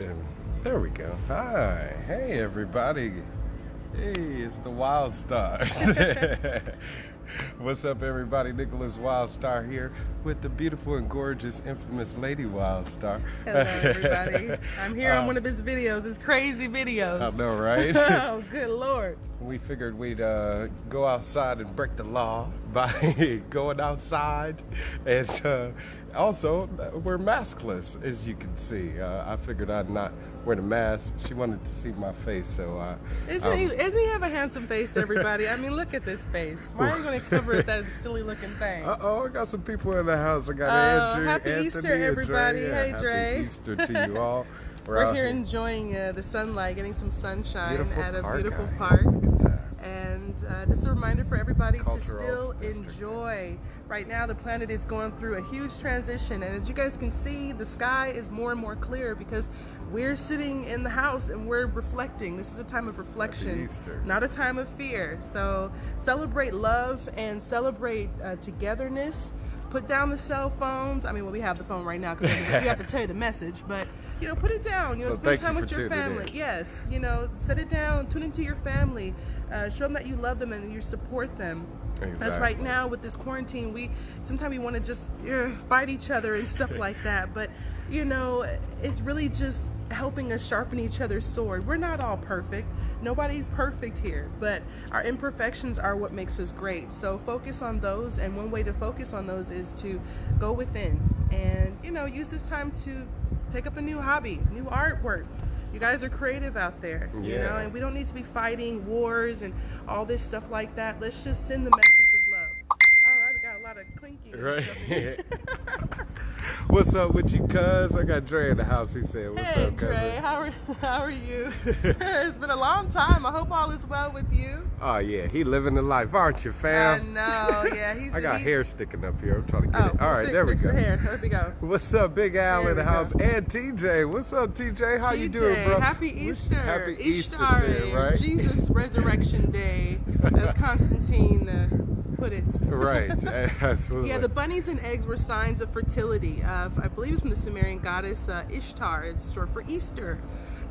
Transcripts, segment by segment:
And there we go. Hi. Hey, everybody. Hey, it's the Wildstars. What's up, everybody? Nickolas Wildstar here with the beautiful and gorgeous, infamous Lady Wildstar. Hello, everybody. I'm here on one of his videos, his crazy videos. I know, right? Oh, good Lord. We figured we'd go outside and break the law by going outside, and also we're maskless, as you can see. I figured I'd not wear the mask. She wanted to see my face, so Isn't he have a handsome face, everybody? I mean, look at this face. Why are you going to cover that silly looking thing? I got some people in the house. I got Andrew, happy Anthony, Easter, everybody. Hey, Dre. Happy Easter to you all. We're here enjoying the sunlight, getting some sunshine at a beautiful out park. here. Look at that. And just a reminder for everybody to Cultural still district. enjoy. Right now, the planet is going through a huge transition, and as you guys can see, the sky is more and more clear because we're sitting in the house and we're reflecting. This is a time of reflection, not a time of fear. So celebrate love and celebrate togetherness. Put down the cell phones. I mean, well, we have the phone right now because we have to tell you the message, but you know, put it down. You know, spend time with your family. Yes, you know, set it down. Tune into your family. Show them that you love them and you support them. Exactly. That's right now with this quarantine. Sometimes we want to just fight each other and stuff like that, but you know, it's really just helping us sharpen each other's sword. We're not all perfect. Nobody's perfect here, but our imperfections are what makes us great. So focus on those, and one way to focus on those is to go within and, you know, use this time to take up a new hobby, new artwork. You guys are creative out there, you know, and we don't need to be fighting wars and all this stuff like that. Let's just send the message of love. All right, we got a lot of clinking. Right. What's up with you, cuz? I got Dre in the house. He said, what's hey, up, cuz? Dre, how are you? It's been a long time. I hope all is well with you. Oh, yeah. He living the life, aren't you, fam? I know, yeah. I got hair sticking up here. I'm trying to get it. All right, there we go. The hair. There we go. What's up, Big Al in the house? And TJ. What's up, TJ? How you doing, bro? Happy Easter. Happy Easter Day, right? Jesus Resurrection Day, as Constantine put it. Right, absolutely. Yeah, the bunnies and eggs were signs of fertility. I believe it's from the Sumerian goddess Ishtar. It's short for Easter.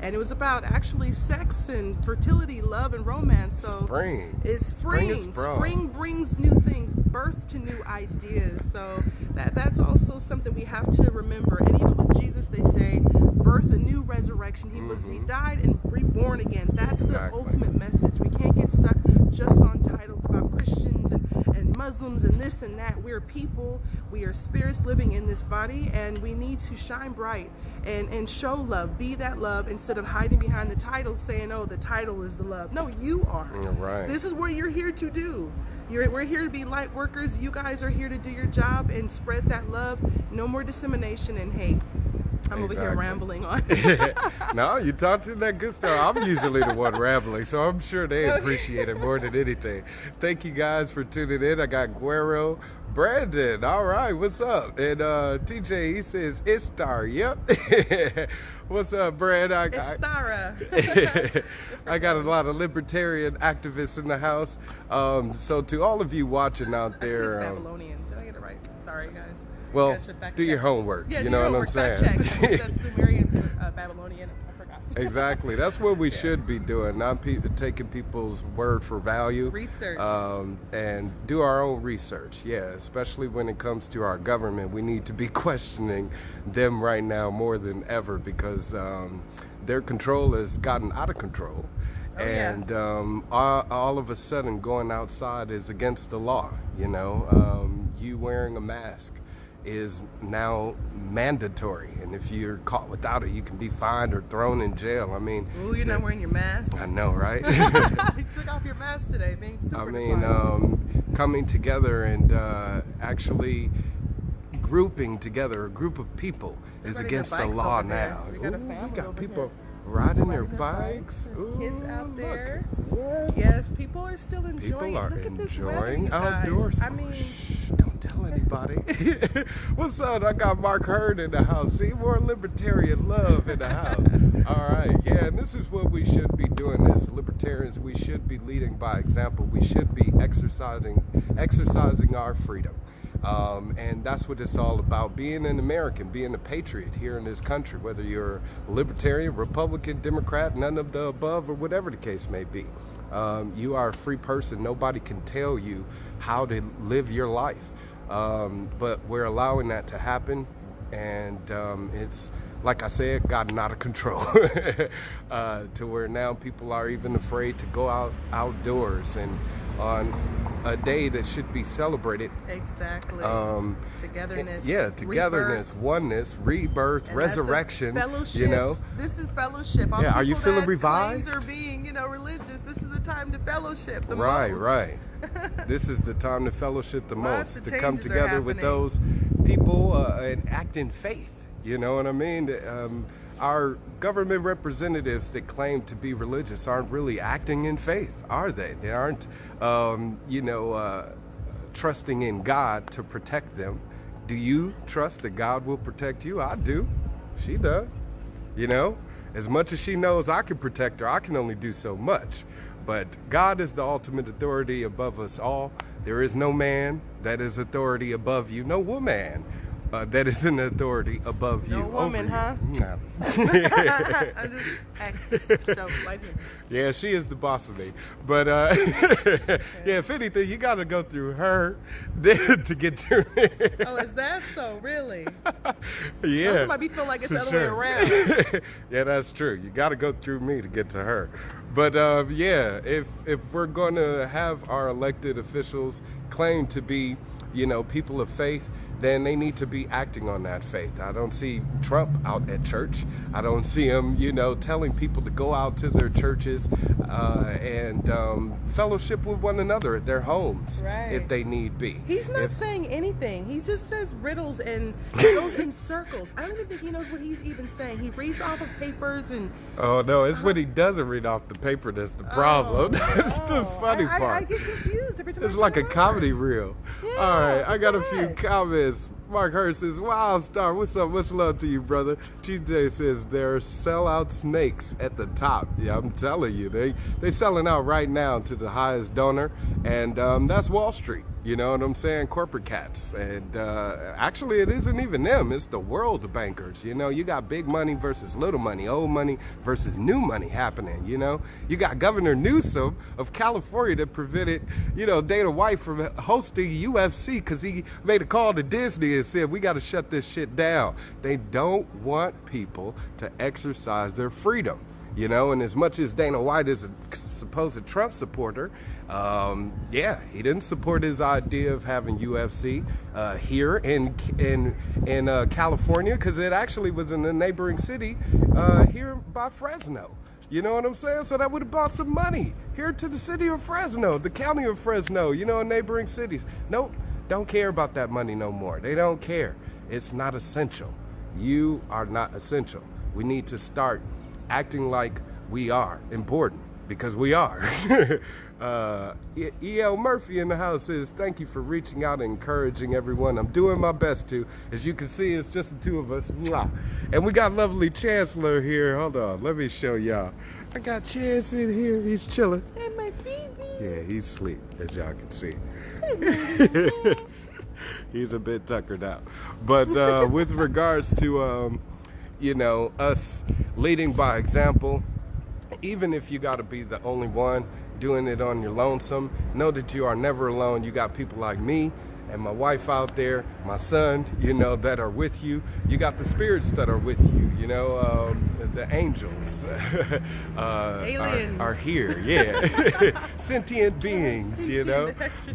And it was about actually sex and fertility, love and romance. So spring. It's spring. Spring brings new things, birth to new ideas. So that's also something we have to remember. And even with Jesus, they say birth, a new resurrection. He died and reborn again. That's the ultimate message. We can't get stuck just on titles about Christians and Muslims and this and that. We're people. We are spirits living in this body, and we need to shine bright and show love. Be that love instead of hiding behind the title saying, oh, the title is the love. No, you are. Right. This is what you're here to do. We're here to be light workers. You guys are here to do your job and spread that love. No more dissemination and hate. I'm over here rambling on. No, you talking that good stuff. I'm usually the one rambling, so I'm sure they appreciate it more than anything. Thank you guys for tuning in. I got Guero, Brandon. All right, what's up? And TJ, he says Ishtar. Yep. What's up, Brad? Istara. I got a lot of libertarian activists in the house. So to all of you watching out there, it's Babylonian. Did I get it right? Sorry, guys. Well, do your homework. Yeah, you know what I'm saying? That's Sumerian, Babylonian. I forgot. Exactly. That's what we should be doing, not taking people's word for value. Research. And do our own research. Yeah, especially when it comes to our government. We need to be questioning them right now more than ever because their control has gotten out of control. And all of a sudden going outside is against the law. You know, you wearing a mask is now mandatory, and if you're caught without it, you can be fined or thrown in jail. I mean, ooh, you're not wearing your mask. I know, right? You took off your mask today, being super coming together and actually grouping together a group of people is against the law now. We got people riding their bikes. Ooh, kids out there. Yes, people are still enjoying. People are Look at this enjoying weather, you outdoors. guys. I mean, don't tell anybody. What's up? I got Mark Hurd in the house. See, more libertarian love in the house. All right, yeah, and this is what we should be doing as libertarians. We should be leading by example. We should be exercising our freedom. And that's what it's all about, being an American, being a patriot here in this country, whether you're a Libertarian, Republican, Democrat, none of the above, or whatever the case may be. You are a free person. Nobody can tell you how to live your life. But we're allowing that to happen, and it's, like I said, gotten out of control to where now people are even afraid to go outdoors and on a day that should be celebrated. Exactly. Togetherness. Yeah, togetherness, rebirth. Oneness, rebirth, and resurrection. Fellowship. You know, this is fellowship. Yeah, are you feeling revived? Or being, religious. This is the time to fellowship the most. Right. This is the time to fellowship the most, to come together happening with those people and act in faith. You know what I mean? Our government representatives that claim to be religious aren't really acting in faith, are they? They aren't, trusting in God to protect them. Do you trust that God will protect you? I do. She does. As much as she knows I can protect her, I can only do so much. But God is the ultimate authority above us all. There is no man that is authority above you, no woman that is an authority above you. No woman, huh? No. I'm just like Yeah, she is the boss of me. But yeah, if anything, you got to go through her to get through me. Oh, is that so? Really? Yeah. Some might be feeling like it's the other way around. Yeah, that's true. You got to go through me to get to her. But yeah, if we're going to have our elected officials claim to be, people of faith, then they need to be acting on that faith. I don't see Trump out at church. I don't see him, telling people to go out to their churches and fellowship with one another at their homes, right, if they need be. He's not saying anything. He just says riddles and goes in circles. I don't even think he knows what he's even saying. He reads off of papers and... Oh, no, it's when he doesn't read off the paper that's the problem. That's the funny part. I get confused every time. It's like a comedy reel. Yeah, all right, I got a few comments. Mark Hurst says, Wildstar, what's up? Much love to you, brother. TJ says, there are sellout snakes at the top. Yeah, I'm telling you, they selling out right now to the highest donor, and that's Wall Street. You know what I'm saying? Corporate cats. And actually, it isn't even them. It's the world bankers. You got big money versus little money, old money versus new money happening. You got Governor Newsom of California that prevented, Dana White from hosting UFC because he made a call to Disney and said, we got to shut this shit down. They don't want people to exercise their freedom. And as much as Dana White is a supposed Trump supporter, yeah, he didn't support his idea of having UFC here in California, because it actually was in a neighboring city here by Fresno. You know what I'm saying? So that would have brought some money here to the city of Fresno, the county of Fresno, neighboring cities. Nope, don't care about that money no more. They don't care. It's not essential. You are not essential. We need to start acting like we are important, because we are. E.L. Murphy in the house says, thank you for reaching out and encouraging everyone. I'm doing my best to. As you can see, it's just the two of us. Mwah. And we got lovely Chancellor here. Hold on, let me show y'all. I got Chance in here. He's chilling. Hey, my baby. Yeah, he's asleep, as y'all can see. He's a bit tuckered out. But with regards to us leading by example, even if you got to be the only one doing it on your lonesome, know that you are never alone. You got people like me and my wife out there, my son, that are with you. You got the spirits that are with you, the angels aliens are here, yeah. Sentient beings,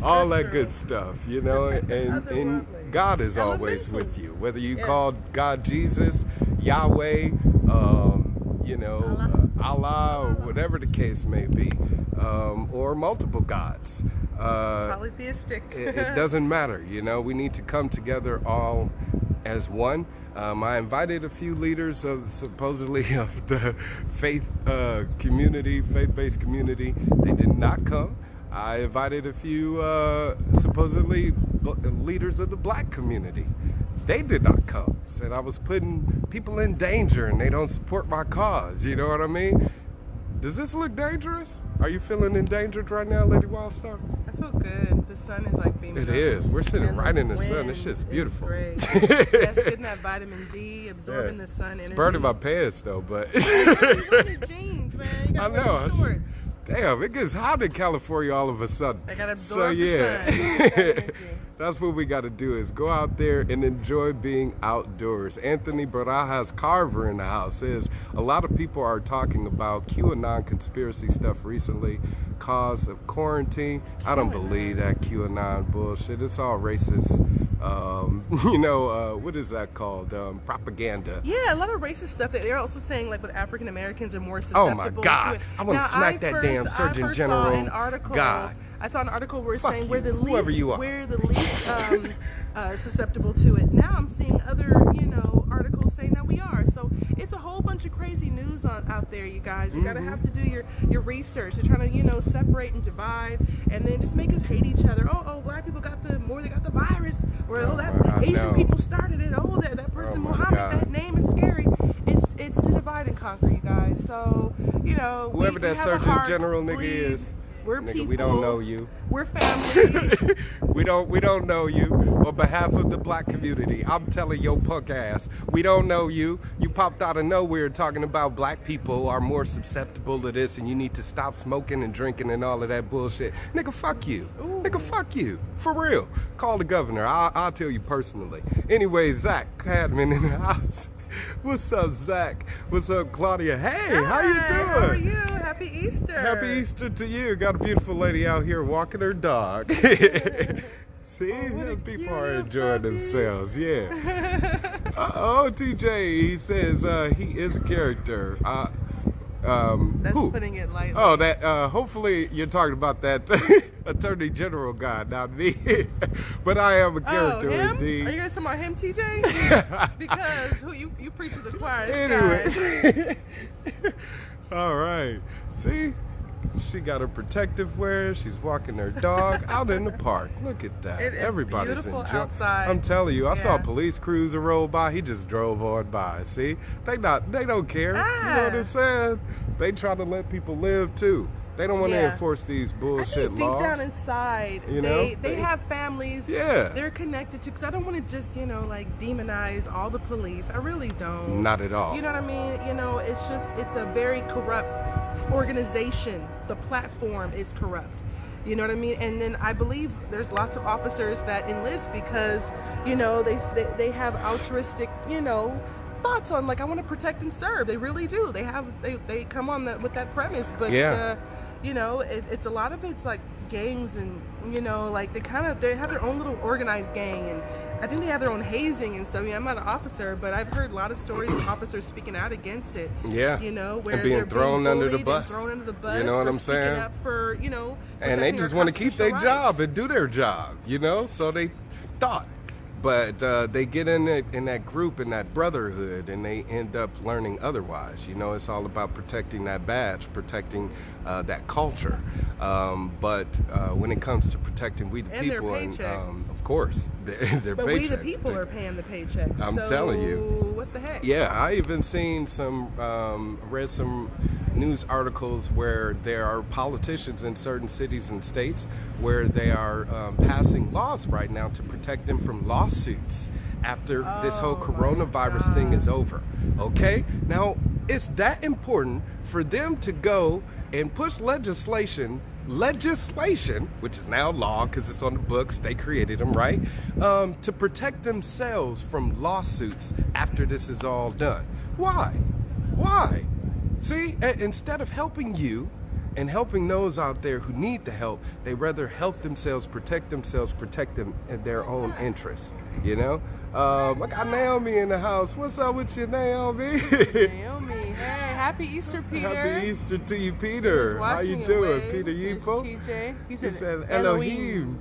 all that good stuff, and God is always with you. Whether you call God Jesus, Yahweh, Allah, or whatever the case may be, or multiple gods. Polytheistic. It doesn't matter, we need to come together all as one. I invited a few leaders of supposedly of the faith community, faith-based community. They did not come. I invited a few supposedly leaders of the black community. They did not come. Said I was putting people in danger and they don't support my cause. You know what I mean? Does this look dangerous? Are you feeling endangered right now, Lady Wildstar? I feel good. The sun is like beaming. It is. We're sitting and right in the sun. wind It's just beautiful. is great. Yes, getting that vitamin D, absorbing the sun energy. It's burning my pants though, but. You jeans, man. You I got know. shorts. Damn, it gets hot in California all of a sudden. I gotta absorb the sun. That's what we got to do is go out there and enjoy being outdoors. Anthony Barajas Carver in the house says a lot of people are talking about QAnon conspiracy stuff recently, cause of quarantine. I don't believe that QAnon bullshit. It's all racist. What is that called? Propaganda. Yeah, a lot of racist stuff. They're also saying like with African Americans are more susceptible. Oh my God! To it. I want to smack that damn Surgeon General. I saw an article where it's Fuck saying you, we're the whoever least you are. susceptible to it. Now I'm seeing other articles saying that we are. So it's a whole bunch of crazy news out there, you guys. You gotta have to do your research. They're trying to separate and divide, and then just make us hate each other. Oh, black people got the virus, or that Asian people started it. Oh, that person Muhammad, that name is scary. It's to divide and conquer, you guys. So whoever that Surgeon General nigga is. We're nigga, people. we don't know you. We're family. we don't know you. On behalf of the black community, I'm telling your punk ass, we don't know you. You popped out of nowhere talking about black people are more susceptible to this, and you need to stop smoking and drinking and all of that bullshit. Nigga, fuck you. Ooh. Nigga, fuck you. For real. Call the governor. I'll tell you personally. Anyway, Zach Cadman in the house. What's up, Zach? What's up, Claudia? Hey, how you doing? How are you? Happy Easter. Happy Easter to you. Got a beautiful lady out here walking her dog. See, people are enjoying themselves. Yeah. TJ, he says he is a character. That's who? putting it lightly. Oh, that. Hopefully, you're talking about that Attorney General guy, not me. But I am a character him? indeed. Are you guys talking about him, TJ? Because who you preach to the choir. Anyway. All right. See, she got her protective wear. She's walking her dog out in the park. Look at that. It is Everybody's beautiful enjoying. outside. I'm telling you, I saw a Yeah. police cruiser roll by. He just drove on by. See, they don't care. You know what I'm saying? They try to let people live too. They don't want to enforce these I bullshit think laws. deep down inside, they have families. Yeah. They're connected to. Because I don't want to just demonize all the police. I really don't. Not at all. You know what I mean? It's a very corrupt organization. The platform is corrupt. You know what I mean? And then I believe there's lots of officers that enlist because they have altruistic thoughts on I want to protect and serve. They really do. They come on with that premise, but it's a lot of it's like gangs and they have their own little organized gang, and I think they have their own hazing. And so I'm not an officer, but I've heard a lot of stories of officers speaking out against it. Yeah. Where and being thrown under the bus. Thrown under the bus. You know what I'm speaking saying? Up for and they just want to keep their job and do their job. So they thought. But they get in that group, in that brotherhood, and they end up learning otherwise. It's all about protecting that badge, protecting that culture. But when it comes to protecting we the people, their paycheck. and of course, their but paycheck. We the people are paying the paychecks. I'm telling you. What the heck? Yeah, I even seen read some news articles where there are politicians in certain cities and states where they are passing laws right now to protect them from lawsuits after this whole coronavirus thing is over. Okay? Now, it's that important for them to go and push legislation, which is now law because it's on the books, they created them, right? To protect themselves from lawsuits after this is all done. Why? See, instead of helping you and helping those out there who need the help, they rather help themselves, protect them in their own interests. I got Naomi in the house. What's up with you, Naomi? Naomi, hey, happy Easter, Peter. Happy Easter to you, Peter. How you doing, Peter Yeepo? TJ. He said Elohim.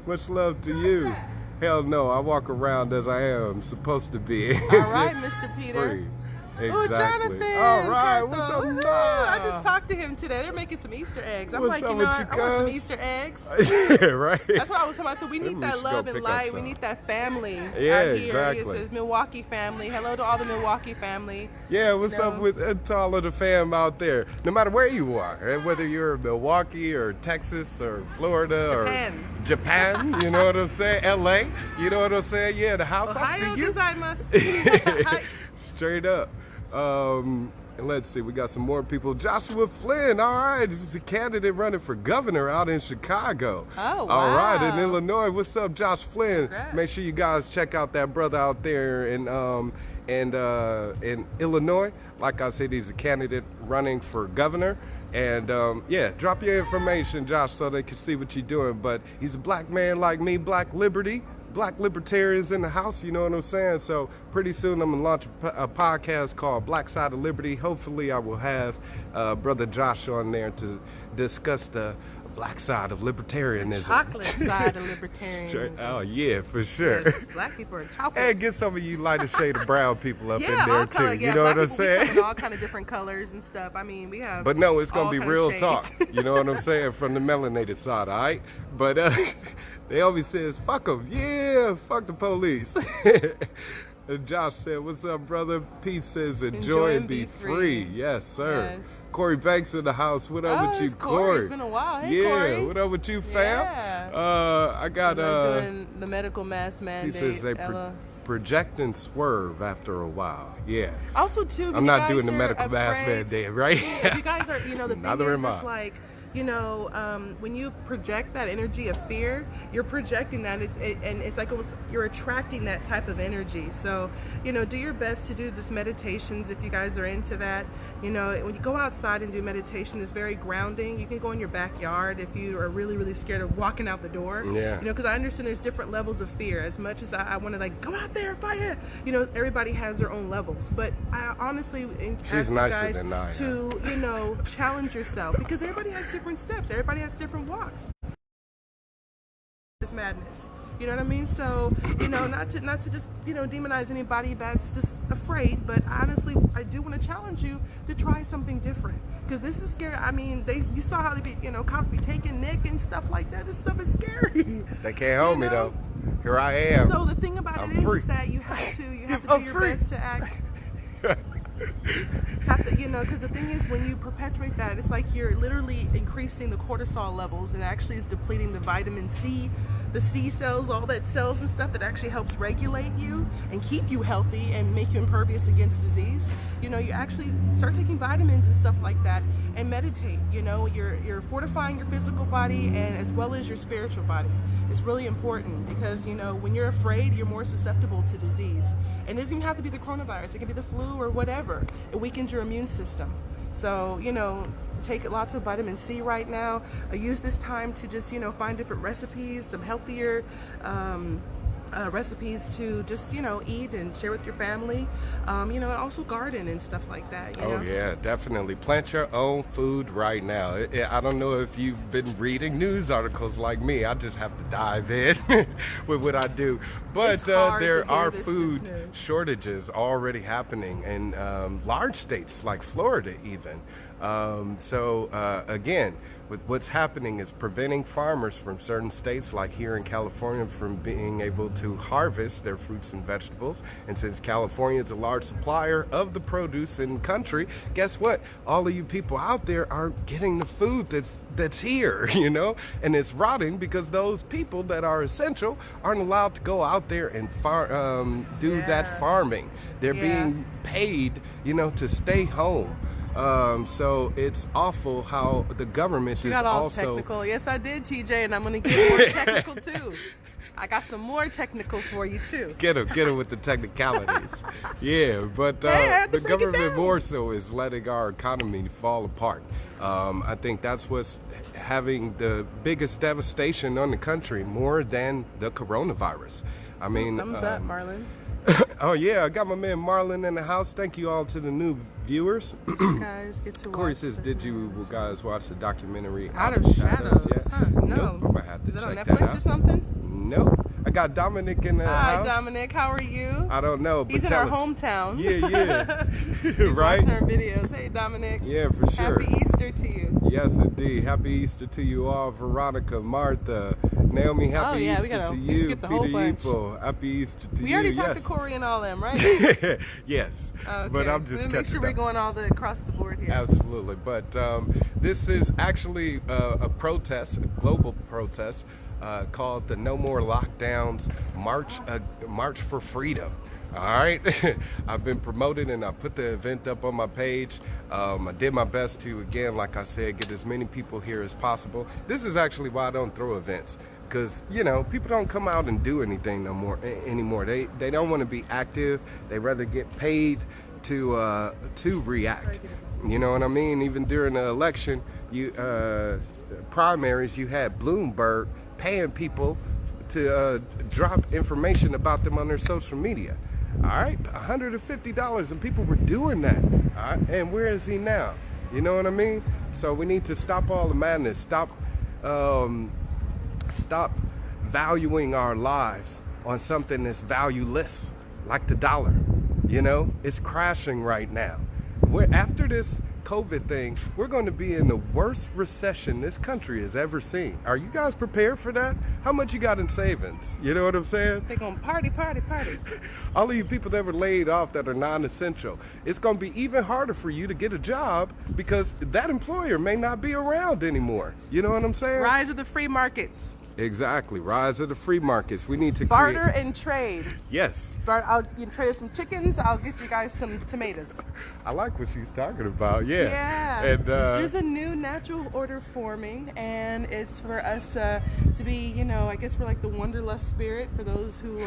Much love to you. Hell no, I walk around as I am supposed to be. All right, Mr. Peter. Free. Oh, Jonathan. All right. What's up, Woo-hoo. I just talked to him today. They're making some Easter eggs. I'm What's like, up you know, with I you, want some cuz? Easter eggs. Yeah, right. That's what I was talking about. So we Maybe need we that should go love pick and up light. We some. need that family Yeah, out here. exactly. It says Milwaukee family. Hello to all the Milwaukee family. Yeah, what's up with to all of the fam out there? No matter where you are, whether you're in Milwaukee or Texas or Florida or Japan, you know what I'm saying? LA, you know what I'm saying? Yeah, the house, I see you. Gozaimasu. Straight up. And let's see, we got some more people. Joshua Flynn, all right, he's a candidate running for governor out in Chicago. Oh, wow. All right, in Illinois. What's up, Josh Flynn? Congrats. Make sure you guys check out that brother out there in Illinois. Like I said, he's a candidate running for governor. And yeah, drop your information, Josh, so they can see what you're doing. But he's a black man like me, black liberty. Black libertarians in the house, you know what I'm saying? So pretty soon I'm gonna launch a podcast called Black Side of Liberty. Hopefully I will have Brother Josh on there to discuss the black side of libertarianism. The chocolate side of libertarianism. Oh yeah, for sure. Yes, black people are chocolate. And get some of you lighter shade of brown people up in Yeah, there all too. color, You know black what I'm people, we saying? come in all kind of different colors and stuff. I mean, we have. But no, it's gonna all be kind of real shades. talk. You know what I'm saying? From the melanated side, all right? But they always says, fuck them. Yeah, fuck the police. And Josh said, what's up, brother? Pete says, enjoy and be free. Yes, sir. Yes. Corey Banks in the house. What up with you, It's Corey? It's been a while. Hey, Yeah, Corey. what up with you, fam? Yeah. I got doing the medical mask he mandate. says they Ella. project and swerve after a while. Yeah. Also, too, if I'm you not guys doing the are medical mask afraid- mandate, right? If you guys are, you know, the thing Neither is, am I. it's like, you know, when you project that energy of fear, you're projecting that, and it's like almost you're attracting that type of energy. So, you know, do your best to do this meditations if you guys are into that. You know, when you go outside and do meditation, it's very grounding. You can go in your backyard if you are really, really scared of walking out the door. Yeah. You know, because I understand there's different levels of fear. As much as I want to like go out there, fight it. You know, everybody has their own levels. But I honestly ask you nicer guys than I am. to, you know, challenge yourself because everybody has different steps. Everybody has different walks. It's madness. You know what I mean? So, you know, not to just, you know, demonize anybody that's just afraid, but honestly, I do want to challenge you to try something different because this is scary. I mean, you saw how they be, you know, cops be taking Nick and stuff like that. This stuff is scary. They can't hold me though. Here I am. So the thing about I'm it free. is that you have to do us your free. best to act. You know, because the thing is, when you perpetuate that, it's like you're literally increasing the cortisol levels, and actually is depleting the vitamin C, the C cells, all that cells and stuff that actually helps regulate you and keep you healthy and make you impervious against disease. You know, you actually start taking vitamins and stuff like that, and meditate. You know, you're fortifying your physical body and as well as your spiritual body. It's really important because, you know, when you're afraid, you're more susceptible to disease. And it doesn't even have to be the coronavirus. It can be the flu or whatever. It weakens your immune system. So, you know, take lots of vitamin C right now. Use this time to just, you know, find different recipes, some healthier recipes to just, you know, eat and share with your family. You know, and also garden and stuff like that. You know? Oh yeah, definitely. Plant your own food right now. I don't know if you've been reading news articles like me. I just have to dive in with what I do. But there are food shortages already happening in large states like Florida even. Again, with what's happening is preventing farmers from certain states like here in California from being able to harvest their fruits and vegetables. And since California is a large supplier of the produce in the country, guess what? All of you people out there aren't getting the food that's here, you know? And it's rotting because those people that are essential aren't allowed to go out there and do that farming. They're being paid, you know, to stay home. So it's awful how the government You is got all also technical. Yes, I did, TJ, and I'm going to get more technical too. I got some more technical for you too. get him with the technicalities. Yeah, but Hey, I had to the break it government down. more so is letting our economy fall apart. I think that's what's having the biggest devastation on the country more than the coronavirus. I mean, Thumbs up, Marlon. oh yeah, I got my man Marlon in the house. Thank you all to the new viewers. You guys get to Corey watch says, the- did you guys watch the documentary Out of Shadows? yet? Huh, no. Nope, I have to Is it on check Netflix that or out. something? Nope. I got Dominic in the Hi, house. Dominic. How are you? I don't know, but He's in tell our us. hometown. Yeah. He's Right? watching our videos. Hey, Dominic. Yeah, for sure. Happy Easter to you. Yes, indeed. Happy Easter to you all. Veronica, Martha, Naomi, happy yeah, Easter to we you. skipped the whole Peter bunch. Yepo, happy Easter to you. We already talked to Yes. Corey and all them, right? Yes, Okay. but I'm just Make catching sure we're up. going all the across the board here. Absolutely, but this is actually a protest, a global protest called the No More Lockdowns March for Freedom. All right, I've been promoted and I put the event up on my page. I did my best to, again, like I said, get as many people here as possible. This is actually why I don't throw events, because people don't come out and do anything anymore. They don't want to be active. They rather get paid to react. You know what I mean? Even during the election, primaries, you had Bloomberg paying people to drop information about them on their social media. All right, $150, and people were doing that. All right? And where is he now? You know what I mean? So we need to stop all the madness. Stop valuing our lives on something that's valueless, like the dollar. It's crashing right now. After this COVID thing, we're going to be in the worst recession this country has ever seen. Are you guys prepared for that? How much you got in savings? You know what I'm saying? They're going to party. All of you people that were laid off that are non-essential, it's going to be even harder for you to get a job because that employer may not be around anymore. You know what I'm saying? Rise of the free markets. Exactly. Rise of the free markets. We need to barter and trade. Yes. You trade us some chickens. I'll get you guys some tomatoes. I like what she's talking about. Yeah. Yeah. And there's a new natural order forming, and it's for us to be, I guess we're like the wanderlust spirit for those who,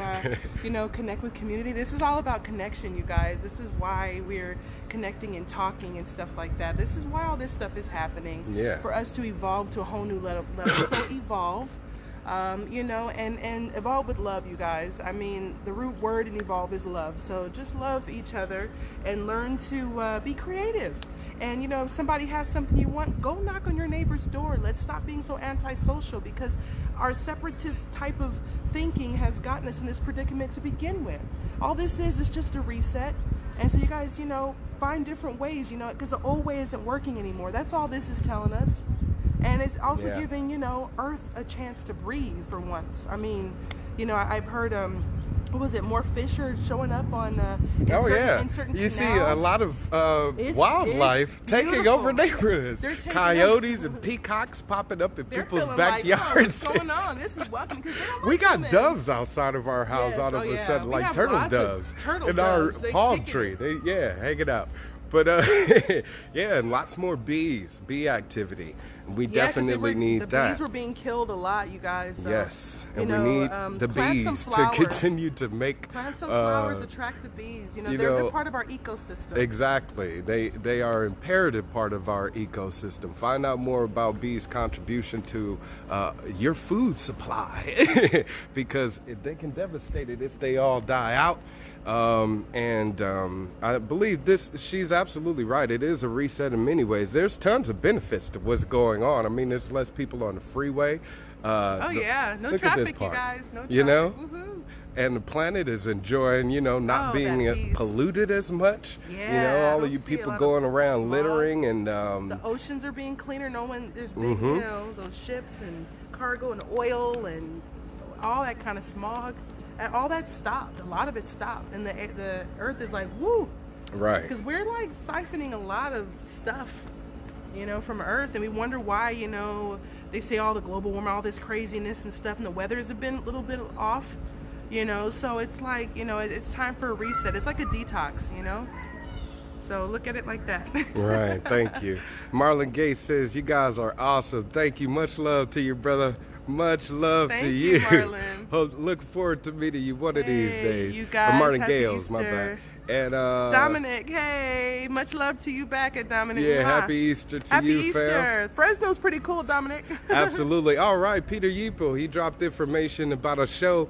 connect with community. This is all about connection, you guys. This is why we're connecting and talking and stuff like that. This is why all this stuff is happening. Yeah. For us to evolve to a whole new level. So evolve. And evolve with love, you guys. I mean, the root word in evolve is love. So just love each other and learn to be creative. And, if somebody has something you want, go knock on your neighbor's door. Let's stop being so antisocial, because our separatist type of thinking has gotten us in this predicament to begin with. All this is just a reset. And so you guys, find different ways, because the old way isn't working anymore. That's all this is telling us. And it's also giving, Earth a chance to breathe for once. I mean, I've heard, what was it, more fish are showing up on in certain you canals. see a lot of wildlife taking over neighborhoods. Coyotes and peacocks popping up in people's backyards. What's going on? This is welcome. We got doves outside of our house all of a sudden, we like have turtle lots of doves turtle in doves. our They palm kicking tree. it. Hanging out. But and lots more bee activity. We definitely need that. The bees were being killed a lot, you guys. So, yes, and we need the bees to continue to make. Plant some flowers, attract the bees. They're part of our ecosystem. Exactly, they are an imperative part of our ecosystem. Find out more about bees' contribution to your food supply, because they can devastate it if they all die out. I believe she's absolutely right. It is a reset in many ways. There's tons of benefits to what's going on. I mean, there's less people on the freeway. No traffic, you guys. No traffic. And the planet is enjoying, not being polluted as much. Yeah, all of you people going around littering, and the oceans are being cleaner. There's big, those ships and cargo and oil and all that kind of smog. And all that stopped. A lot of it stopped, and the Earth is like, woo, right? Because we're like siphoning a lot of stuff, from Earth, and we wonder why. They say all the global warming, all this craziness and stuff, and the weathers have been a little bit off. So it's like, it's time for a reset. It's like a detox, So look at it like that. Right. Thank you. Marlon Gates says, you guys are awesome. Thank you. Much love to you, brother. Much love to you. Marlon. Look forward to meeting you one of these days. You guys, Marlon Gales, my bad. And Dominic, hey, much love to you back at Dominic. Yeah, happy Easter to happy you, Easter. fam. Fresno's pretty cool, Dominic. Absolutely. All right, Peter Yepo, he dropped information about a show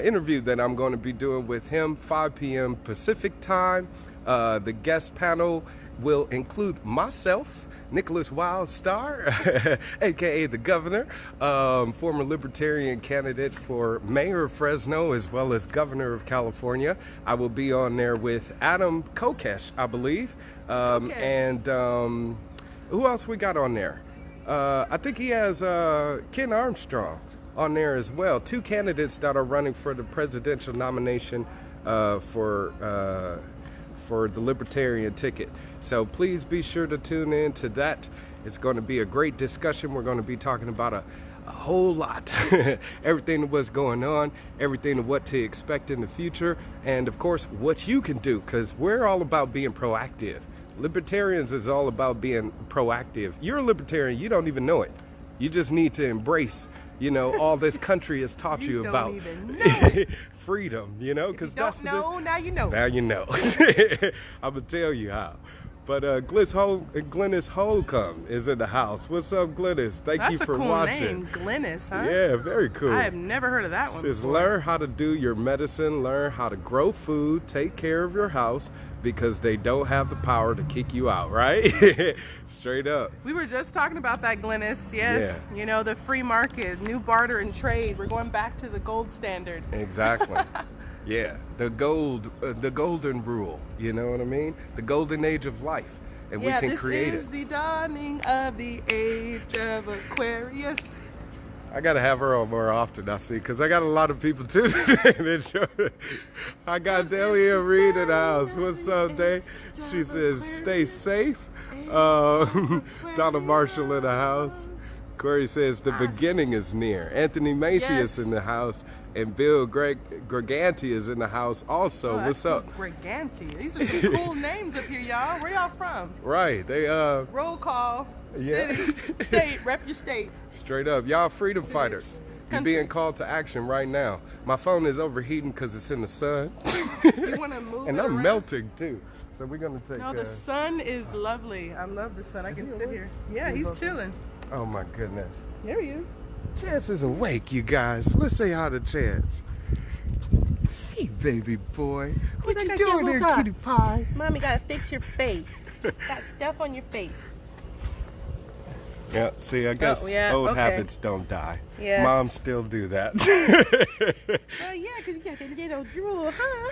interview that I'm going to be doing with him, 5 p.m. Pacific time. The guest panel will include myself, Nickolas Wildstar, aka the governor, former Libertarian candidate for mayor of Fresno as well as governor of California. I will be on there with Adam Kokesh, I believe, and who else we got on there? I think he has Ken Armstrong on there as well. Two candidates that are running for the presidential nomination for the Libertarian ticket. So please be sure to tune in to that. It's going to be a great discussion. We're going to be talking about a whole lot. Everything of what's going on, everything of what to expect in the future, and of course what you can do, because we're all about being proactive. Libertarians is all about being proactive. You're a libertarian, you don't even know it. You just need to embrace, you know, all this country has taught you about freedom, you know, because that's now you know. Now you know. I'm gonna tell you how. But Glennis Holcomb is in the house. What's up, Glennis? Thank you for watching. That's a cool name, Glennis, huh? Yeah, very cool. I have never heard of that one. Says learn how to do your medicine, learn how to grow food, take care of your house, because they don't have the power to kick you out, right? Straight up. We were just talking about that, Glennis. Yes, yeah. You know, the free market, new barter and trade. We're going back to the gold standard. Exactly. Yeah, the golden rule, you know what I mean? The golden age of life, and we can create it. This is the dawning of the age of Aquarius. I gotta have her on more often, I see, because I got a lot of people tuning in. I got Delia Reed in the house. What's up, Day? She says, stay safe. Donald Marshall in the house. Corey says, the beginning is near. Anthony Macy is in the house. And Bill Greganti is in the house also. What's up? Greganti. These are some cool names up here, y'all. Where y'all from? Right. They roll call. Yeah. City, state, rep your state. Straight up. Y'all freedom fighters. You're being called to action right now. My phone is overheating because it's in the sun. You want to move and it I'm around? melting too. So we're gonna take No, the sun is lovely. I love the sun. I can sit here. Yeah, he's chilling. Oh my goodness. There he is. Chance is awake, you guys. Let's say hi to Chance. Hey, baby boy. What you doing there, cutie pie? Mommy gotta fix your face. Got stuff on your face. Yeah, see, I guess old habits don't die. Yes. Moms still do that. Oh, yeah, because you got that little drool, huh?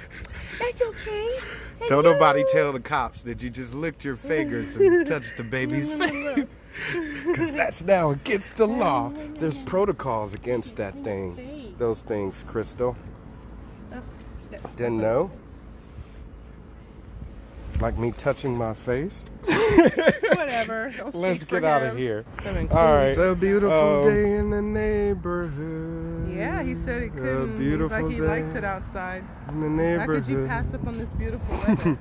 That's okay. Don't nobody tell the cops that you just licked your fingers and touched the baby's face. Because that's now against the law. There's protocols against that thing. Those things, Crystal. Didn't know? Like me touching my face? Whatever. Let's get out of here. Cool. All right. It's a beautiful day in the neighborhood. Yeah, he said it couldn't. He's like he likes it outside. In the neighborhood. How could you pass up on this beautiful weather?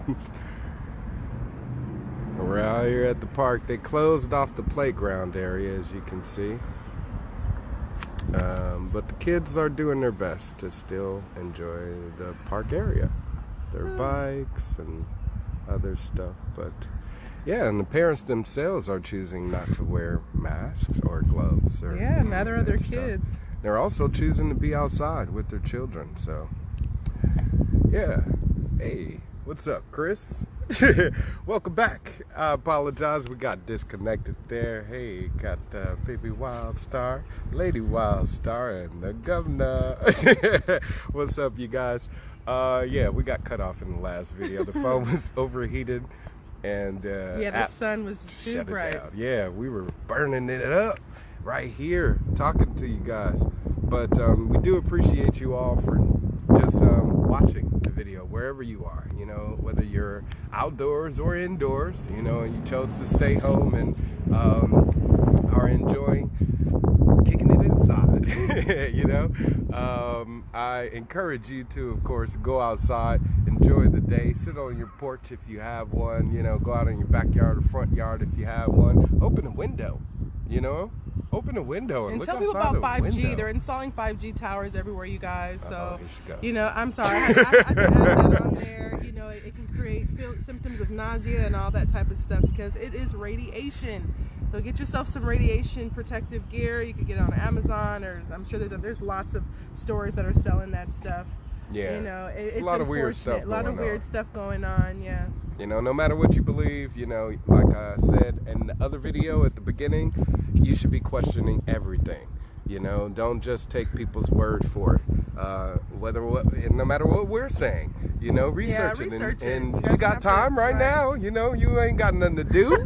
We're out here at the park. They closed off the playground area, as you can see. But the kids are doing their best to still enjoy the park area. Their bikes and other stuff. But yeah, and the parents themselves are choosing not to wear masks or gloves. Or, yeah, neither are their stuff. kids. They're also choosing to be outside with their children. So yeah. Hey, what's up, Chris? Welcome back. I apologize, we got disconnected there. Hey, got baby Wildstar, Lady Wildstar, and the governor. What's up, you guys? Yeah, we got cut off in the last video. The phone was overheated, and yeah, the sun was too bright. Yeah, we were burning it up right here, talking to you guys. But we do appreciate you all for just watching the video wherever you are, you know, whether you're outdoors or indoors, you know, and you chose to stay home and are enjoying kicking it inside. You know, I encourage you to, of course, go outside, enjoy the day, sit on your porch if you have one, you know, go out in your backyard or front yard if you have one, open a window, you know. Open a window and look tell people outside about 5G. window. They're installing 5G towers everywhere, you guys. So, you know, I'm sorry. I had to add that on there. You know, it can create symptoms of nausea and all that type of stuff because it is radiation. So get yourself some radiation protective gear. You can get it on Amazon, or I'm sure there's lots of stores that are selling that stuff. Yeah. You know, It's it's a lot of weird unfortunate. stuff A lot of going weird on. stuff going on. Yeah. You know, no matter what you believe, you know, like I said in the other video at the beginning, you should be questioning everything. You know, don't just take people's word for it. No matter what we're saying, you know, research it. And you got time right now. You know, you ain't got nothing to do.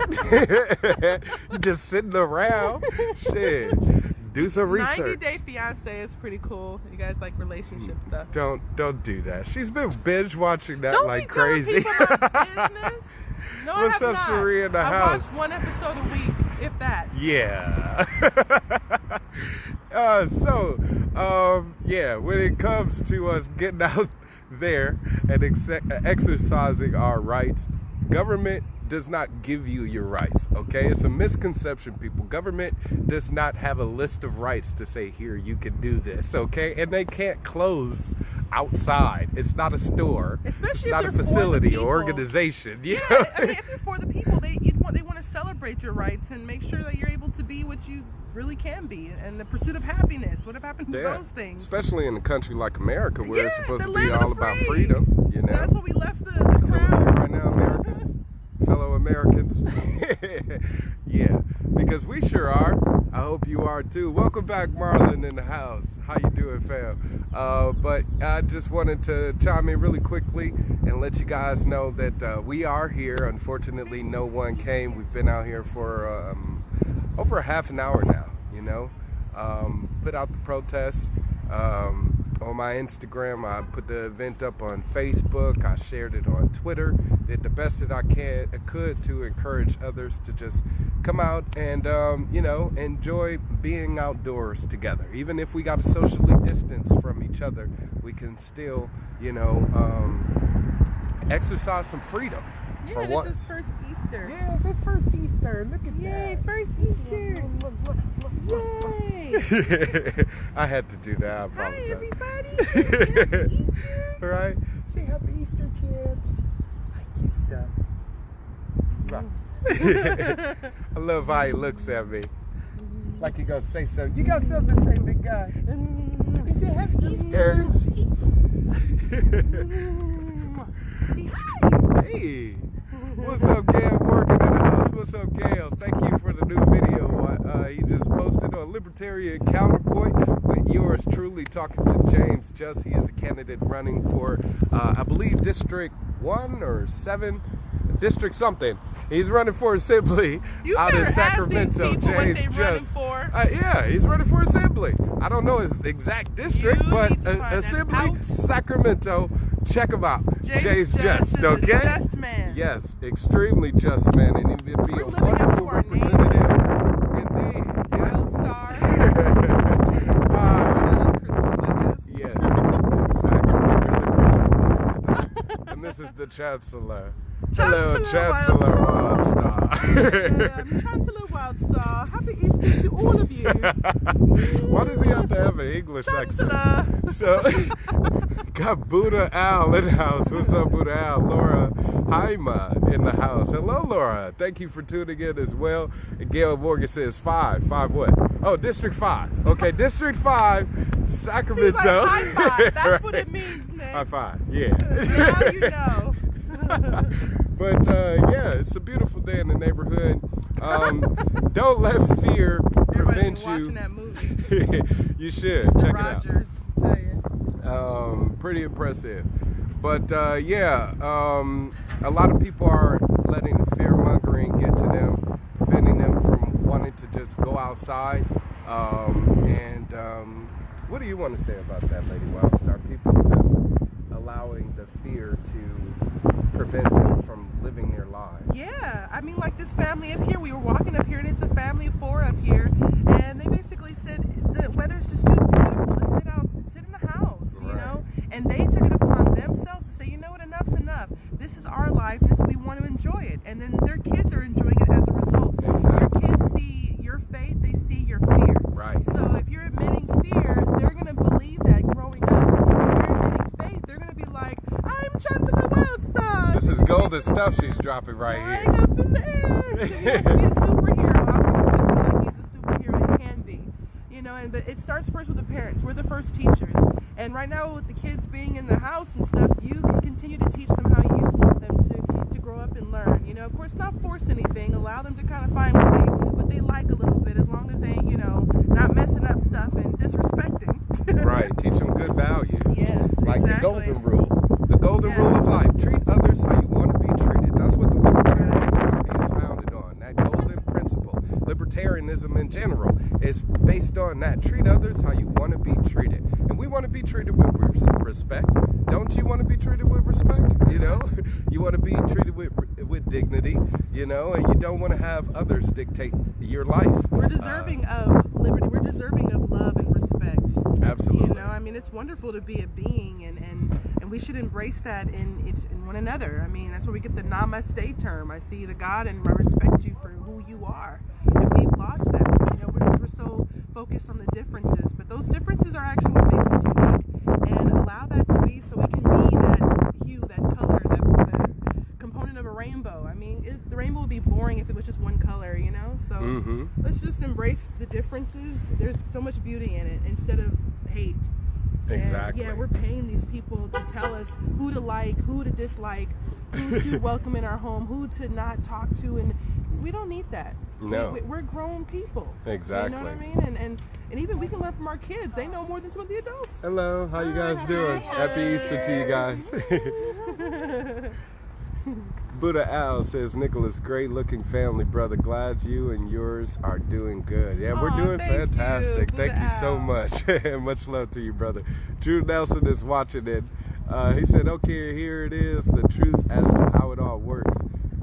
You just sitting around. Shit. Do some research. 90 Day Fiance is pretty cool. You guys like relationship stuff. Don't do that. She's been binge watching that Don't like be telling crazy. people my business. No, What's I have up, not. Cherie in the house? I watch one episode a week, if that. Yeah. Yeah, when it comes to us getting out there and exercising our rights, government does not give you your rights, okay? It's a misconception, people. Government does not have a list of rights to say, here, you can do this, okay? And they can't close outside. It's not a store. Especially it's not if a they're facility for the or people. organization. You Yeah, know? I mean, if you're for the people, they want to celebrate your rights and make sure that you're able to be what you really can be, and the pursuit of happiness. What have happened to those things? Especially in a country like America, where it's supposed to be land of all the about free. freedom. You know, That's what we left the Feel crown. it right now, Americans, fellow Americans. Yeah, because we sure are. I hope you are too. Welcome back, Marlon, in the house. How you doing, fam? But I just wanted to chime in really quickly and let you guys know that we are here. Unfortunately, no one came. We've been out here for over a half an hour now, you know. Put out the protest on my Instagram. I put the event up on Facebook. I shared it on Twitter. Did the best that I could to encourage others to just come out and you know, enjoy being outdoors together. Even if we got to socially distance from each other, we can still, you know, exercise some freedom. Yeah, for this once. is first Easter. Yeah, it's the first Easter. Look at Yay, that. first Easter. Yay. I had to do that. I Hi, apologize. everybody. Happy Easter. All right. Say happy Easter, kids. Hi, Easter. Right. I love how he looks at me. Like he gonna say something. You got something to say, big guy? He said happy Easter. Hey. What's up, Gail? Working in the house. What's up, Gail? Thank you for the new video he just posted on Libertarian Counterpoint with yours truly talking to James Just. He is a candidate running for, I believe, District 1 or 7. District something. He's running for assembly out in Sacramento. James Just. Yeah, he's running for assembly. I don't know his exact district, but assembly, Sacramento. Check him out. James Just. Okay. Just man. Yes, extremely just man, and he would be a wonderful representative. Indeed. Yes. Wildstar. Yes. Exactly. You're the crystal Wildstar. And this is the Chancellor. Hello, Chancellor Wildstar. Chancellor Wildstar. Happy Easter to all of you. Why does he have to have an English accent? So, got Buddha Al in the house. What's up, Buddha Al? Laura Haima in the house. Hello, Laura. Thank you for tuning in as well. And Gail Morgan says 5. 5 what? Oh, District 5. Okay, District 5, Sacramento. He's like, high five. That's Right. what it means, Nick. High five, yeah. Now you know. But yeah, it's a beautiful day in the neighborhood. Don't let fear prevent you. Watching that movie. You should check Rogers, it tell out. Pretty impressive. But yeah, a lot of people are letting the fear mongering get to them, preventing them from wanting to just go outside. What do you want to say about that, Lady Wildstar? People just allowing the fear to prevent them from living their lives. Yeah, I mean, like this family up here, we were walking up here and it's a family of 4 up here, and they basically said the weather's just too beautiful to sit in the house, you know, and they took it upon themselves to say, you know what, enough's enough. This is our life, and we want to enjoy it, and then their kids are enjoying it as a result. Exactly. Your kids see your faith, they see your fear. Right. So if you're admitting fear, they're going to believe that growing up. If you're admitting faith, they're going to be like, I'm Chancellor Wildstar. This is golden stuff she's dropping right Flying here. up in the air. So he has to be a superhero. I want him to feel like he's a superhero and can be. You know, but it starts first with the parents. We're the first teachers. And right now with the kids being in the house and stuff, you can continue to teach them how you want them to grow up and learn. You know, of course, not force anything. Allow them to kind of find what they like a little bit, as long as they, you know, not messing up stuff and disrespecting. Right. Teach them good values. Yes, like exactly. the golden rule. The golden rule of life. Treat others how you want to be treated. That's what the Libertarian Party is founded on. That golden principle. Libertarianism in general is based on that. Treat others how you want to be treated. And we want to be treated with respect. Don't you want to be treated with respect? You know, you want to be treated with dignity, you know, and you don't want to have others dictate your life. We're deserving of liberty. We're deserving of love and respect. Absolutely. You know, I mean, it's wonderful to be a being, and we should embrace that in one another. I mean, that's where we get the namaste term. I see you, the God, and I respect you for who you are. And we've lost that, you know, because we're so focused on the differences. But those differences are actually what makes us unique. And allow that to be, so we can be that hue, that color, that component of a rainbow. I mean, the rainbow would be boring if it was just one color, you know? So let's just embrace the differences. There's so much beauty in it instead of hate. Exactly. And yeah, we're paying these people to tell us who to like, who to dislike, who to welcome in our home, who to not talk to, and we don't need that. No. We're grown people. Exactly. You know what I mean? And even we can learn from our kids. They know more than some of the adults. Hello, how you guys doing? Happy Easter to you guys. Buddha Al says, Nickolas, great looking family, brother. Glad you and yours are doing good. Yeah, we're doing fantastic. Thank you so much. Much love to you, brother. Drew Nelson is watching it. He said, okay, here it is, the truth as to how it all works.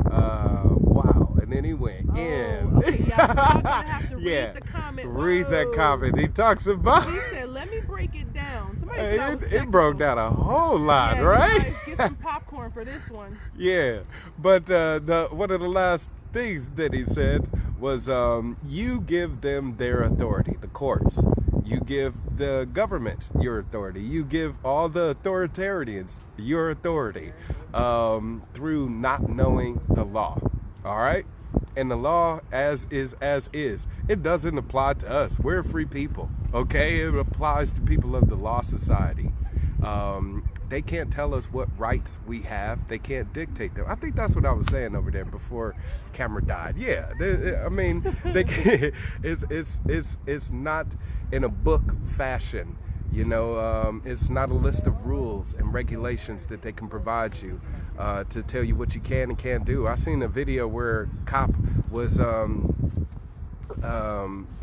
Wow. And then he went in. Okay, yeah, I'm gonna have to read the comment. Read that comment. He talks about. He said, let me break it down. Somebody said it broke down a whole lot, right? Guys, get some popcorn for this one. Yeah, but one of the last things that he said was, you give them their authority, the courts. You give the government your authority. You give all the authoritarians your authority through not knowing the law. All right? And the law as is. It doesn't apply to us. We're free people. Okay? It applies to people of the law society. They can't tell us what rights we have. They can't dictate them. I think that's what I was saying over there before camera died. Yeah, I mean, they can't, it's not in a book fashion. You know, it's not a list of rules and regulations that they can provide you to tell you what you can and can't do. I seen a video where a cop was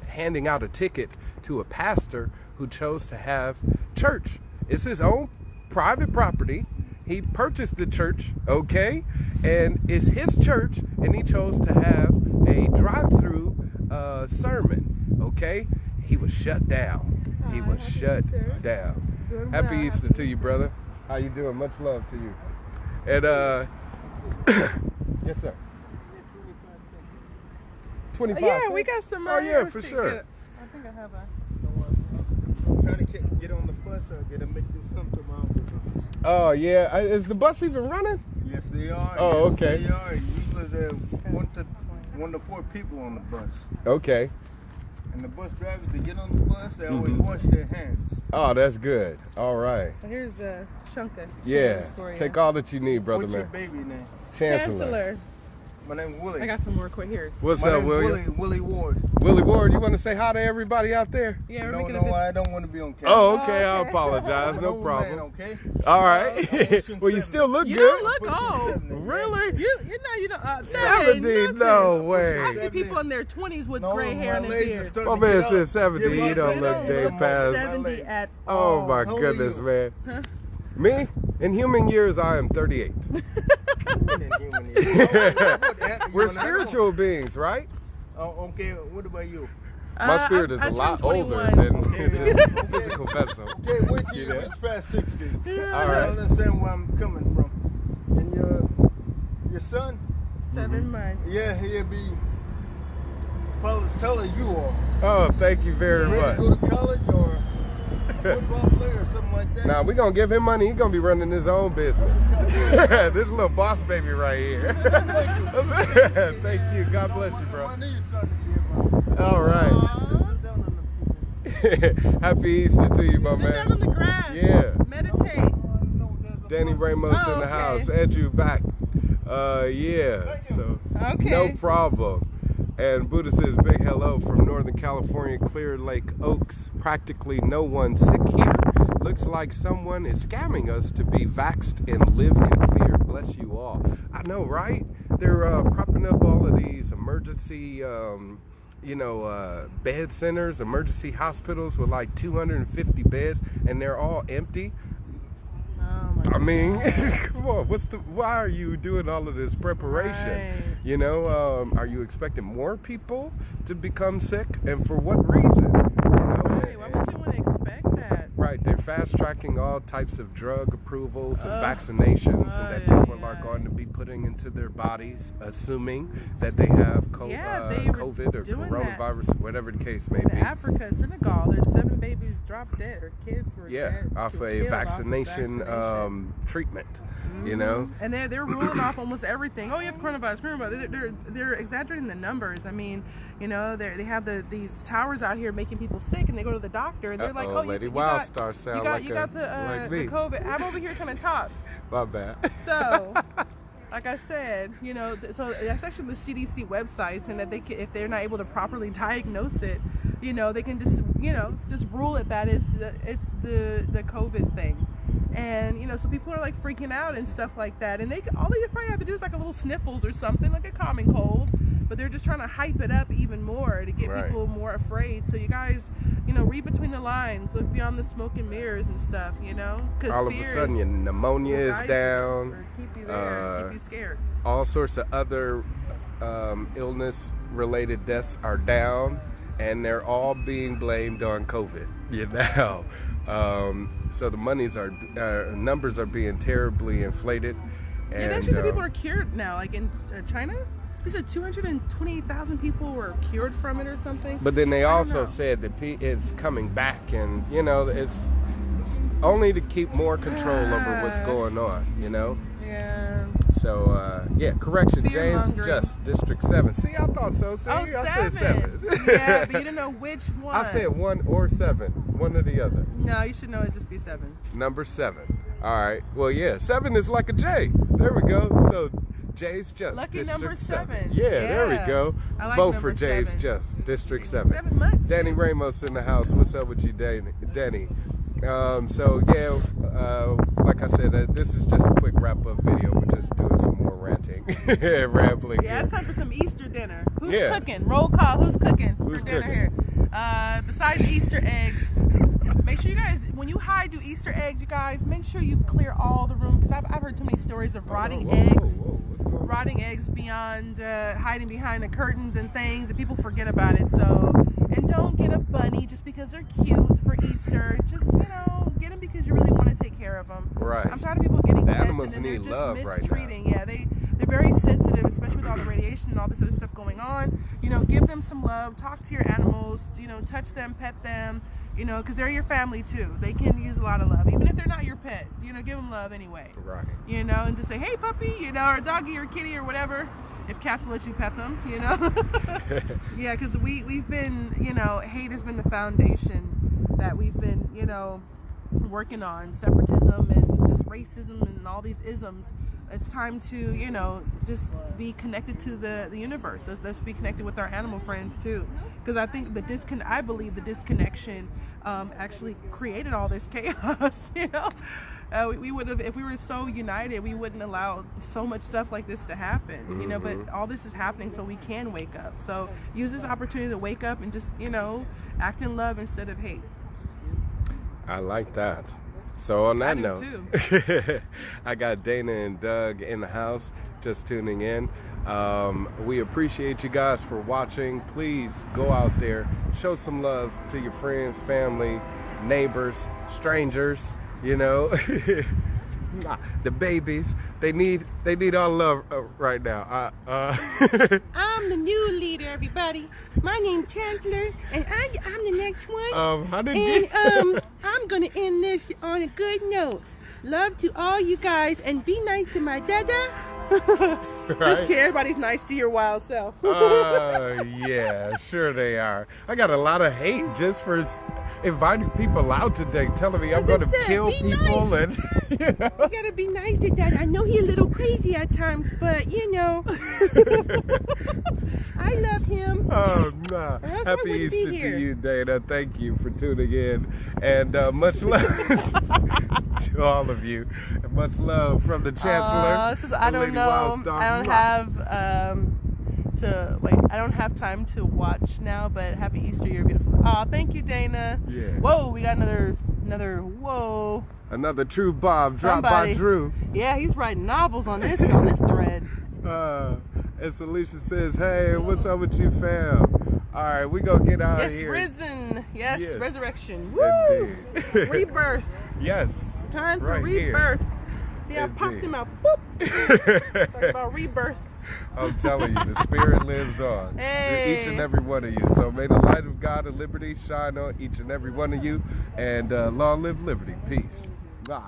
handing out a ticket to a pastor who chose to have church. It's his own private property. He purchased the church, okay? And it's his church, and he chose to have a drive-through sermon, okay? He was shut down. He was shut down. Happy Easter to you, brother. How you doing? Much love to you. And, yes, sir. 25 Yeah, cents? we got some. Oh, yeah, for sure. I think I have a. I'm trying to get on the bus. I gotta make this come to my office. Oh, yeah. Is the bus even running? Yes, they are. Oh, yes, okay. They are. Usually one to four people on the bus. Okay. And the bus drivers, they get on the bus, they always wash their hands. Oh, that's good. All right. Here's a chunk of. Yeah. for you. Take all that you need, brother, What's man. your baby name? Chancellor. My name's Willie. I got some more quick here. What's My up, name's William? Willie Ward. Willie Ward, you want to say hi to everybody out there? Yeah, we're No, making no, a video. I don't want to be on camera. Oh, okay. I okay. apologize. I'm No an old problem. Man, okay? All right. pushing Well, you 70. still look You good. don't look Pushing old. 70. Really? You know you don't. 70? nothing. No I way. see people in their 20s with No, gray hair and a my legs are beard. starting My to man get said up. 70. Give He me a don't break. look day I'm past. 70 at Oh, all. my How old are goodness, you? man. Huh? Me? In human years, I am 38. We're spiritual beings, right? Oh, okay. What about you? My spirit is I a lot turned older 21. than it is a physical vessel. Okay, wait till You you know? reach past 60. All I right. understand where I'm coming from. And your son? 7 months. Yeah, he'll be probably taller you are. Oh, thank you very Ready much. to go to college or football player or something like that? Now we're gonna give him money. He's gonna be running his own business. This little boss baby right here. Thank you. God bless you, bro. I knew you started to give up. All right. Sit down on the Happy Easter to you, my Sit man. down on the grass. Yeah. Meditate. Danny Ramos in the okay. house. Andrew back. Yeah. So Okay. no problem. And Buddha says big hello from Northern California, Clear Lake Oaks. Practically no one sick here. Looks like someone is scamming us to be vaxxed and live in fear. Bless you all. I know, right? They're propping up all of these emergency bed centers, emergency hospitals with like 250 beds, and they're all empty. Oh my I mean, come on, why are you doing all of this preparation? Right. You know, are you expecting more people to become sick, and for what reason? You know, Right. Why would you want to expect that? right, they're fast tracking all types of drug approvals and vaccinations that people are going to be putting into their bodies, assuming that they have COVID or doing coronavirus, whatever the case may In be. Africa, Senegal, there's 7 babies dropped dead, or kids were dead. Off were a killed vaccination, treatment, you know. And they're ruling off almost everything. Oh, you have coronavirus. They're exaggerating the numbers. I mean, you know, they have these towers out here making people sick, and they go to the doctor, and they're like, "Oh, Lady you Wildstar sound you got the COVID." I'm over here trying to talk. My bad. So, like I said, you know, so that's actually the CDC website, and that if they're not able to properly diagnose it, you know, they can just rule it that it's the COVID thing. And, you know, so people are like freaking out and stuff like that. And all they probably have to do is like a little sniffles or something, like a common cold. But they're just trying to hype it up even more to get people more afraid. So you guys, you know, read between the lines, look beyond the smoke and mirrors and stuff, you know. Because all of a sudden your pneumonia is down. Or keep you there, keep you scared. All sorts of other illness-related deaths are down. And they're all being blamed on COVID, you know. So the numbers are being terribly inflated. And, yeah, they actually said people are cured now, like in China. They said 228,000 people were cured from it or something. But then they also said that it's coming back, and you know, it's only to keep more control over what's going on, you know. Yeah. So, correction, Fear James mongering. Just, District 7. See, I thought so. See, I said 7. Yeah, but you didn't know which one. I said 1 or 7, one or the other. No, you should know it just be 7. Number 7. All right. Well, yeah, 7 is like a J. There we go. So, Jay's Just, Lucky District number 7. 7. Yeah, there we go. I like Vote for number Jay's 7. Just, District 7. 7 months. Danny Ramos in the house. What's up with you, Danny? Like I said, this is just a quick wrap-up video. We're just doing some more ranting, rambling. Yeah, it's time for some Easter dinner. Who's Yeah. cooking? Roll call. Who's cooking Who's for dinner cooking? here? Besides Easter eggs, make sure you guys, when you do Easter eggs, you guys, make sure you clear all the room, because I've heard too many stories of rotting eggs. What's going on? Rotting eggs beyond hiding behind the curtains and things, and people forget about it. So, and don't get a bunny just because they're cute for Easter. Just, you know, get them because you really want to take care of them. Right. I'm tired of people getting The pets animals and then need they're just love right now. mistreating. Yeah, they're very sensitive, especially with all the radiation and all this other stuff going on. You know, give them some love. Talk to your animals. You know, touch them, pet them. You know, because they're your family too. They can use a lot of love, even if they're not your pet. You know, give them love anyway. Right. You know, and just say, hey, puppy, you know, or doggy or kitty or whatever. If cats will let you pet them, you know. Yeah, because we've been, you know, hate has been the foundation that we've been, you know, working on. Separatism and just racism and all these isms. It's time to, you know, just be connected to the universe. Let's be connected with our animal friends too, because I think I believe the disconnection actually created all this chaos. You know, we would have, if we were so united, we wouldn't allow so much stuff like this to happen. You know, but all this is happening so we can wake up. So use this opportunity to wake up and just, you know, act in love instead of hate. I like that. So on that note, I got Dana and Doug in the house just tuning in. We appreciate you guys for watching. Please go out there, show some love to your friends, family, neighbors, strangers, you know. The babies, they need all love right now. I'm the new leader, everybody. My name's Chancellor, and I'm the next one. I'm gonna end this on a good note. Love to all you guys, and be nice to my dada. Just kidding. Everybody's nice to your wild self. Yeah, sure they are. I got a lot of hate just for inviting people out today, telling me I'm going to kill people. Nice. And you know. You gotta be nice to Dad. I know he's a little crazy at times, but you know, I love him. Oh, nah. Happy Easter to you, Dana. Thank you for tuning in. And much love to all of you. And much love from the Chancellor. I don't Lady know. Wildstar. I don't have I don't have time to watch now, but happy Easter, you're beautiful. Oh, thank you, Dana. Yeah. Whoa, we got another whoa. Another true bomb dropped Somebody. by Drew. Yeah, he's writing novels on this thread. And Salisha says, hey, what's up with you, fam? All right, we gonna get out of here. Risen. Yes, resurrection. Woo! Rebirth. Yes. Time for right rebirth. Here. See, I popped him out. Boop. Talk about rebirth. I'm telling you, the spirit lives on. Hey. Each and every one of you. So may the light of God and liberty shine on each and every one of you. And long live liberty. Peace. Bye.